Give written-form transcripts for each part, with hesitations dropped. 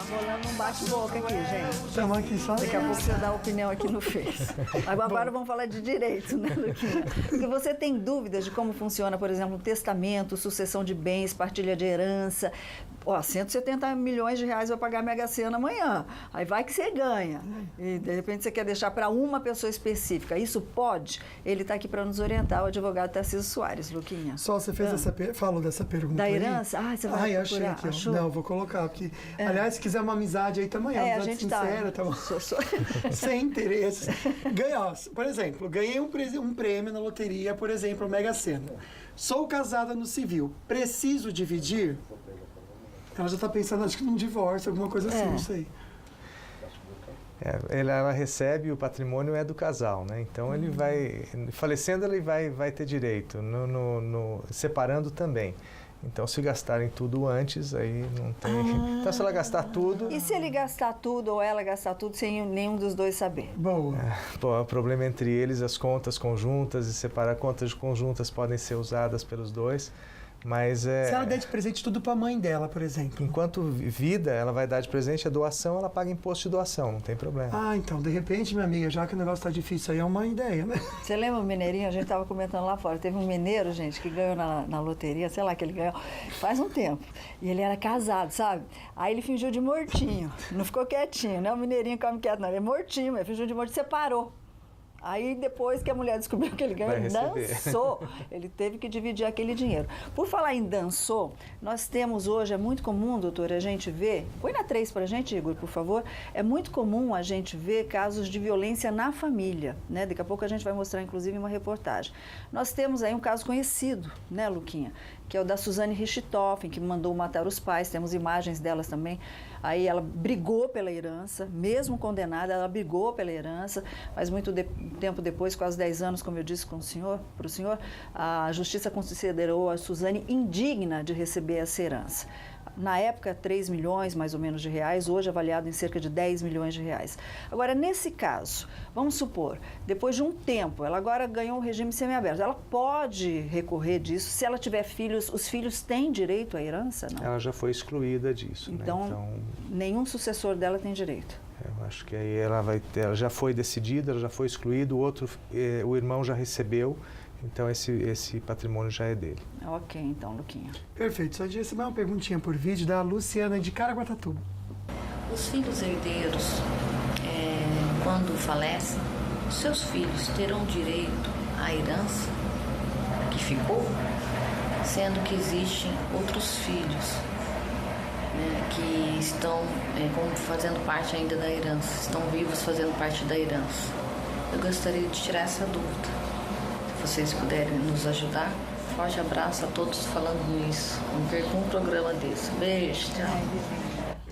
rolando um bate-boca aqui, gente. Estamos aqui só. Daqui a pouco você dá a opinião aqui no Face. Agora vamos falar de direito, né, Luquinha? Porque você tem dúvidas de como funciona, por exemplo, testamento, sucessão de bens, partilha de herança. Ó, 170 milhões de reais vai pagar a Mega Sena amanhã. Aí vai que você ganha. E de repente você quer deixar para uma pessoa específica. Isso pode? Ele está aqui para nos orientar, o advogado Tarcísio Soares, Luquinha. Só você fez falou dessa pergunta da aí. herança? Ah, você vai achei aqui. Achou? Não, vou colocar. Porque, aliás, se quiser uma amizade aí também, a gente sincera, tá bom. Sem interesse. Por exemplo, ganhei um prêmio na loteria, por exemplo, Mega Sena. Sou casada no civil. Preciso dividir? Ela já está pensando, acho que num divórcio, alguma coisa assim, não sei. Ela recebe, o patrimônio é do casal, né? Então ele vai, falecendo ele vai ter direito, separando também. Então se gastarem tudo antes, aí não tem... Então se ela gastar tudo... E se ele gastar tudo ou ela gastar tudo sem nenhum dos dois saber? Boa. O problema entre eles, as contas conjuntas e separar contas conjuntas podem ser usadas pelos dois. Mas se ela der de presente tudo para a mãe dela, por exemplo. Enquanto vida, ela vai dar de presente a doação, ela paga imposto de doação, não tem problema. Então, de repente, minha amiga, já que o negócio tá difícil aí, é uma ideia, né? Você lembra o mineirinho? A gente tava comentando lá fora. Teve um mineiro, gente, que ganhou na loteria, sei lá que ele ganhou, faz um tempo. E ele era casado, sabe? Aí ele fingiu de mortinho, não ficou quietinho, né? O mineirinho come quieto, não. Ele é mortinho, ele fingiu de mortinho, separou. Aí, depois que a mulher descobriu que ele ganhou, ele dançou. Ele teve que dividir aquele dinheiro. Por falar em dançou, nós temos hoje, é muito comum, doutora, a gente ver... Põe na 3 pra gente, Igor, por favor. É muito comum a gente ver casos de violência na família, né? Daqui a pouco a gente vai mostrar, inclusive, uma reportagem. Nós temos aí um caso conhecido, né, Luquinha? Que é o da Suzane Richthofen, que mandou matar os pais. Temos imagens delas também. Aí ela brigou pela herança, mesmo condenada, ela brigou pela herança, mas muito tempo depois, quase 10 anos, como eu disse para o senhor, a justiça considerou a Suzane indigna de receber essa herança. Na época, 3 milhões, mais ou menos, de reais, hoje avaliado em cerca de 10 milhões de reais. Agora, nesse caso, vamos supor, depois de um tempo, ela agora ganhou um regime semiaberto, ela pode recorrer disso? Se ela tiver filhos, os filhos têm direito à herança? Não? Ela já foi excluída disso. Então, né? Então, nenhum sucessor dela tem direito. Eu acho que aí ela já foi decidida, ela já foi excluída, o irmão já recebeu. Então esse patrimônio já é dele. Ok, então, Luquinha. Perfeito. Só de receber uma perguntinha por vídeo da Luciana de Caraguatatuba. Os filhos herdeiros, quando falecem, seus filhos terão direito à herança que ficou, sendo que existem outros filhos, né, que estão como fazendo parte ainda da herança, estão vivos fazendo parte da herança. Eu gostaria de tirar essa dúvida. Se vocês puderem nos ajudar, forte abraço a todos falando nisso. Não perca um programa desse. Beijo, tchau.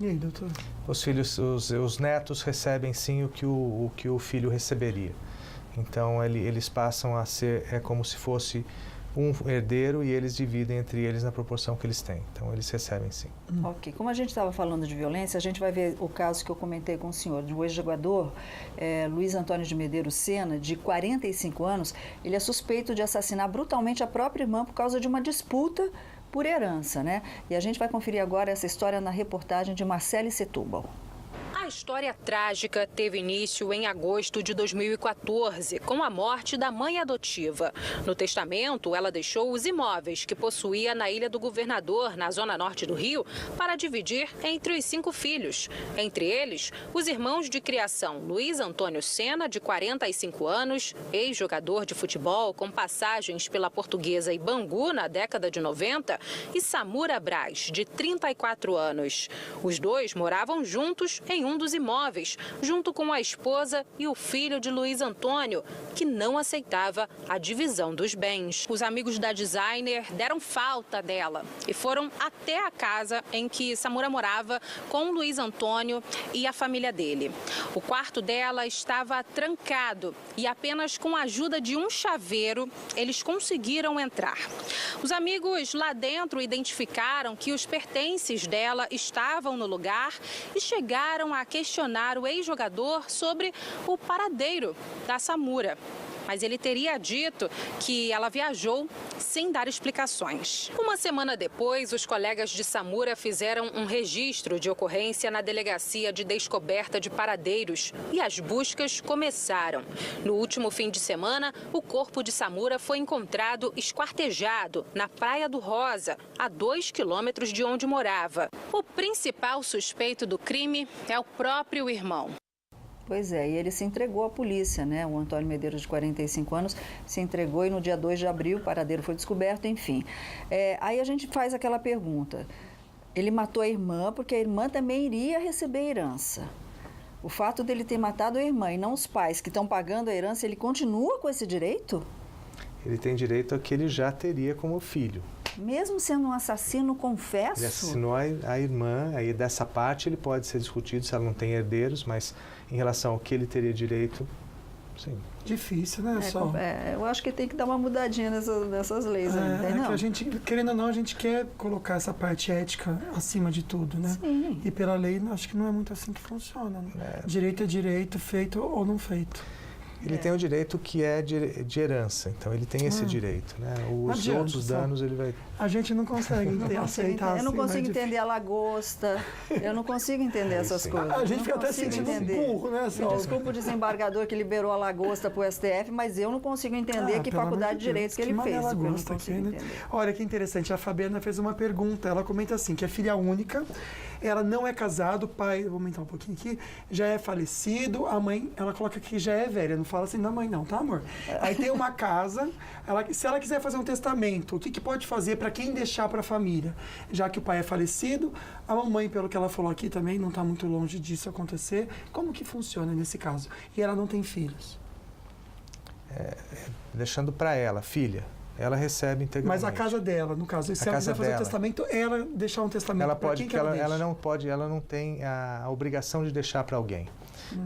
E aí, doutor? Os filhos, os netos recebem sim o que o filho receberia. Então eles passam a ser, como se fosse um herdeiro e eles dividem entre eles na proporção que eles têm. Então eles recebem sim. Ok. Como a gente estava falando de violência, a gente vai ver o caso que eu comentei com o senhor, de um ex-jogador, Luiz Antônio de Medeiros Sena, de 45 anos. Ele é suspeito de assassinar brutalmente a própria irmã por causa de uma disputa por herança, né? E a gente vai conferir agora essa história na reportagem de Marcele Setúbal. A história trágica teve início em agosto de 2014, com a morte da mãe adotiva. No testamento, ela deixou os imóveis que possuía na Ilha do Governador, na zona norte do Rio, para dividir entre os 5 filhos. Entre eles, os irmãos de criação Luiz Antônio Sena, de 45 anos, ex-jogador de futebol com passagens pela Portuguesa e Bangu na década de 90, e Samura Braz, de 34 anos. Os dois moravam juntos em um dos imóveis, junto com a esposa e o filho de Luiz Antônio, que não aceitava a divisão dos bens. Os amigos da designer deram falta dela e foram até a casa em que Samura morava com Luiz Antônio e a família dele. O quarto dela estava trancado e apenas com a ajuda de um chaveiro eles conseguiram entrar. Os amigos lá dentro identificaram que os pertences dela estavam no lugar e chegaram a questionar o ex-jogador sobre o paradeiro da Samura. mas ele teria dito que ela viajou sem dar explicações. Uma semana depois, os colegas de Samura fizeram um registro de ocorrência na Delegacia de Descoberta de Paradeiros e as buscas começaram. No último fim de semana, o corpo de Samura foi encontrado esquartejado na Praia do Rosa, a 2 quilômetros de onde morava. O principal suspeito do crime é o próprio irmão. Pois é, e ele se entregou à polícia, né? O Antônio Medeiros, de 45 anos, se entregou e no dia 2 de abril o paradeiro foi descoberto, enfim. Aí a gente faz aquela pergunta. Ele matou a irmã porque a irmã também iria receber herança. O fato dele ter matado a irmã e não os pais que estão pagando a herança, ele continua com esse direito? Ele tem direito a que ele já teria como filho. Mesmo sendo um assassino, confesso? Ele assassinou a irmã, aí dessa parte ele pode ser discutido se ela não tem herdeiros, mas em relação ao que ele teria direito, sim. Difícil, né, Sol? Eu acho que tem que dar uma mudadinha nessas leis aí, não tem não? Que a gente, querendo ou não, a gente quer colocar essa parte ética acima de tudo, né? Sim. E pela lei, acho que não é muito assim que funciona, né? Direito é direito, feito ou não feito. Ele tem o direito que é de herança, então ele tem esse direito, né? Os outros danos ele vai... A gente não consegue aceitar. Eu não consigo entender a lagosta, eu não consigo entender essas coisas. A gente fica até sentindo burro, né, Sol? Me desculpa o desembargador que liberou a lagosta para o STF, mas eu não consigo entender que faculdade de Direito que ele fez. Lagosta aqui, né? Olha que interessante, a Fabiana fez uma pergunta, ela comenta assim, que é filha única, ela não é casada, o pai, vou aumentar um pouquinho aqui, já é falecido, a mãe, ela coloca que já é velha, não fala assim da mãe não, tá, amor? Aí tem uma casa, se ela quiser fazer um testamento, o que pode fazer para quem deixar para a família? Já que o pai é falecido, a mamãe, pelo que ela falou aqui também, não está muito longe disso acontecer. Como que funciona nesse caso? E ela não tem filhos. Deixando para ela, filha, ela recebe integralmente. Mas a casa dela, no caso, se ela quiser fazer um testamento, ela deixar um testamento para quem que ela deixa? Ela não tem a obrigação de deixar para alguém.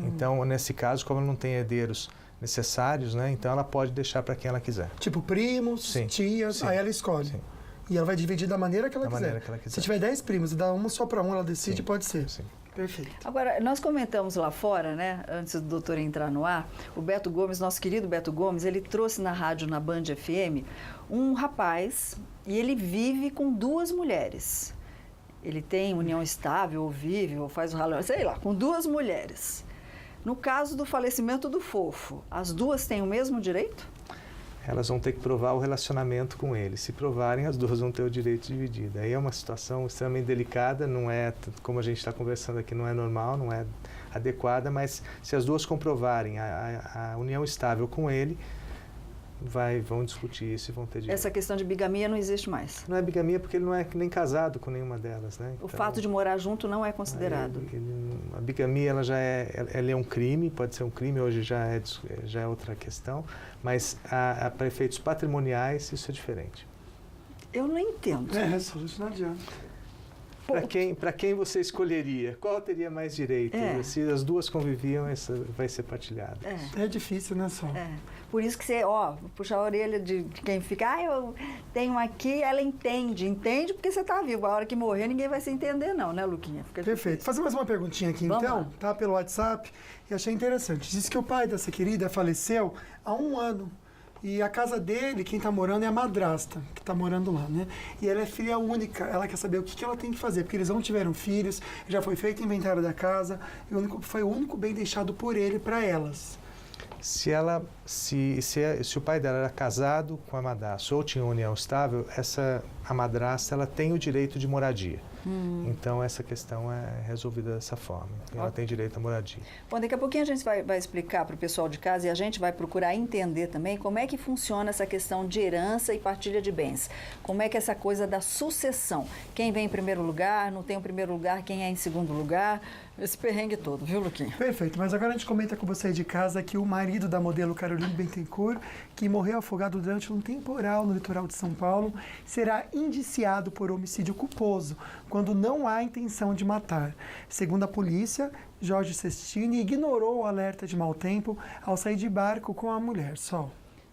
Então, nesse caso, como ela não tem herdeiros necessários, né? Então ela pode deixar para quem ela quiser. Tipo primos, tias, aí ela escolhe. Sim. E ela vai dividir da maneira que ela quiser. Se tiver 10 primos e dar uma só para um, ela decide, pode ser. Sim. Perfeito. Agora, nós comentamos lá fora, né, antes do doutor entrar no ar, o Beto Gomes, nosso querido Beto Gomes, ele trouxe na rádio, na Band FM, um rapaz e ele vive com 2 mulheres. Ele tem união estável, ou vive, ou faz o ralo, sei lá, com 2 mulheres. No caso do falecimento do Fofo, as 2 têm o mesmo direito? Elas vão ter que provar o relacionamento com ele. Se provarem, as 2 vão ter o direito dividido. Aí é uma situação extremamente delicada, não é, como a gente está conversando aqui, não é normal, não é adequada, mas se as 2 comprovarem a união estável com ele, vão discutir isso e vão ter direito. Essa questão de bigamia não existe mais? Não é bigamia porque ele não é nem casado com nenhuma delas, né? O fato de morar junto não é considerado? A bigamia ela é um crime, pode ser um crime, hoje já é outra questão, mas para efeitos patrimoniais isso é diferente. Eu não entendo. Isso não adianta. Para quem você escolheria? Qual teria mais direito? Se as 2 conviviam, essa vai ser partilhada. É difícil, né, Sol? Por isso que você, puxa a orelha de quem fica, eu tenho aqui, ela entende porque você está vivo. A hora que morrer, ninguém vai se entender não, né, Luquinha? Perfeito. Fazer mais uma perguntinha aqui, então, tá? Pelo WhatsApp, e achei interessante. Diz que o pai dessa querida faleceu há 1 ano. E a casa dele, quem está morando é a madrasta, que está morando lá, né? E ela é filha única, ela quer saber o que ela tem que fazer, porque eles não tiveram filhos, já foi feito o inventário da casa, e foi o único bem deixado por ele para elas. Se o pai dela era casado com a madrasta ou tinha união estável, a madrasta ela tem o direito de moradia. Então essa questão é resolvida dessa forma. Ela tem direito à moradia. Bom, daqui a pouquinho a gente vai explicar para o pessoal de casa e a gente vai procurar entender também como é que funciona essa questão de herança e partilha de bens. Como é que é essa coisa da sucessão. Quem vem em primeiro lugar, não tem o primeiro lugar, quem é em segundo lugar. Esse perrengue todo, viu, Luquinha? Perfeito, mas agora a gente comenta com você de casa que o marido da modelo Caroline Bittencourt, que morreu afogado durante um temporal no litoral de São Paulo, será indiciado por homicídio culposo, quando não há intenção de matar. Segundo a polícia, Jorge Sestini ignorou o alerta de mau tempo ao sair de barco com a mulher. Sol.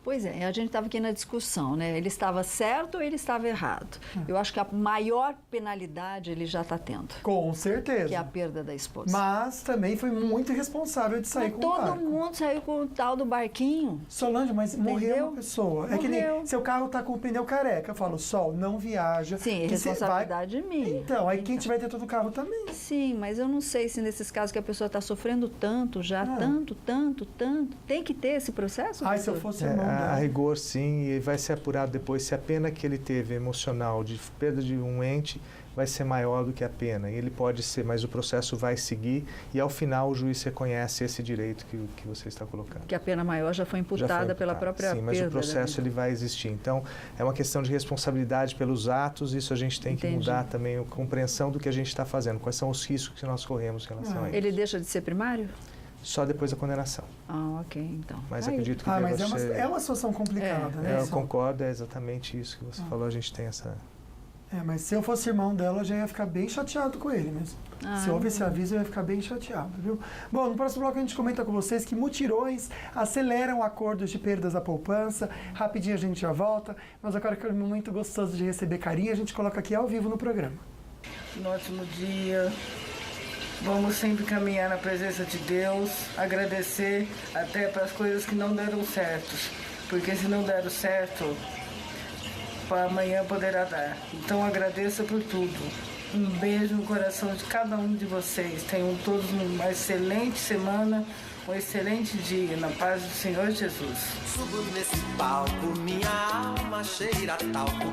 Pois é, a gente estava aqui na discussão, né? Ele estava certo ou ele estava errado? Eu acho que a maior penalidade ele já está tendo, Com certeza. que é a perda da esposa. Mas também foi muito irresponsável de sair Mas com o todo barco. mundo saiu com o tal do barquinho. Solange, mas morreu Entendeu? uma pessoa. É que nem Morreu. seu carro tá com o pneu careca. Eu falo, Sol, não viaja. Sim, é que cê responsabilidade minha. Então, aí quem tiver dentro do carro também. Sim, mas eu não sei se nesses casos que a pessoa está sofrendo tanto, já tanto, tem que ter esse processo? Ai, se eu doutor? fosse irmão A dela. rigor, sim, e vai ser apurado depois se a pena que ele teve emocional de perda de um ente vai ser maior do que a pena. E ele pode ser, mas o processo vai seguir e ao final o juiz reconhece esse direito que você está colocando. Que a pena maior já foi Já imputada foi pela imputado. própria Sim, mas perda. o processo ele vai existir. Então, é uma questão de responsabilidade pelos atos, isso a gente tem que Entendi. mudar também a compreensão do que a gente está fazendo, quais são os riscos que nós corremos em relação a isso. Ele deixa de ser primário? Só depois da condenação. Ah, ok, então. Mas Aí. acredito que Mas deva ser... é uma situação complicada, né? Eu Sol? concordo, é exatamente isso que você falou, a gente tem essa... Mas se eu fosse irmão dela, eu já ia ficar bem chateado com ele mesmo. Se houve esse aviso, eu ia ficar bem chateado, viu? Bom, no próximo bloco a gente comenta com vocês que mutirões aceleram acordos de perdas da poupança. Rapidinho a gente já volta, mas agora que é um momento gostoso de receber carinho, a gente coloca aqui ao vivo no programa. Um ótimo dia. Vamos sempre caminhar na presença de Deus, agradecer até para as coisas que não deram certo, porque se não deram certo, para amanhã poderá dar. Então agradeça por tudo. Um beijo no coração de cada um de vocês. Tenham todos uma excelente semana, um excelente dia, na paz do Senhor Jesus. Subo nesse palco, minha alma cheira a talco.